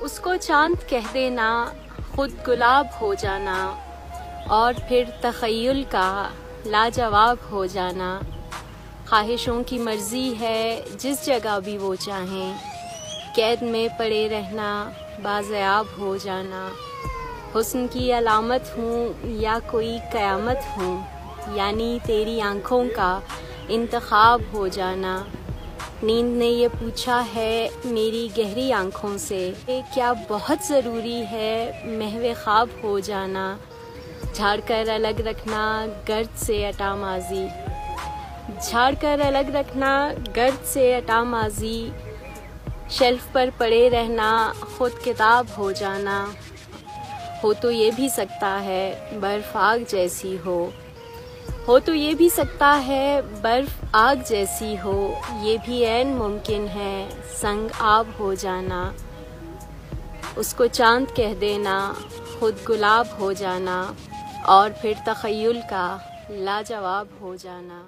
उसको चांद कह देना, खुद गुलाब हो जाना, और फिर तख़य्युल का लाजवाब हो जाना। ख्वाहिशों की मर्ज़ी है जिस जगह भी वो चाहें, कैद में पड़े रहना, बाज़याब हो जाना। हुस्न की अलामत हूँ या कोई क़यामत हूँ, यानी तेरी आँखों का इंतखाब हो जाना। नींद ने ये पूछा है मेरी गहरी आँखों से, क्या बहुत ज़रूरी है महवे ख्वाब हो जाना। झाड़ कर अलग रखना गर्द से अटा माज़ी, झाड़ कर अलग रखना गर्द से अटा माज़ी। शेल्फ पर पड़े रहना, खुद किताब हो जाना। हो तो ये भी सकता है बर्फ़ आग जैसी हो तो ये भी सकता है बर्फ़ आग जैसी हो। ये भी ऐन मुमकिन है संग आब हो जाना। उसको चांद कह देना, खुद गुलाब हो जाना, और फिर तख़य्युल का लाजवाब हो जाना।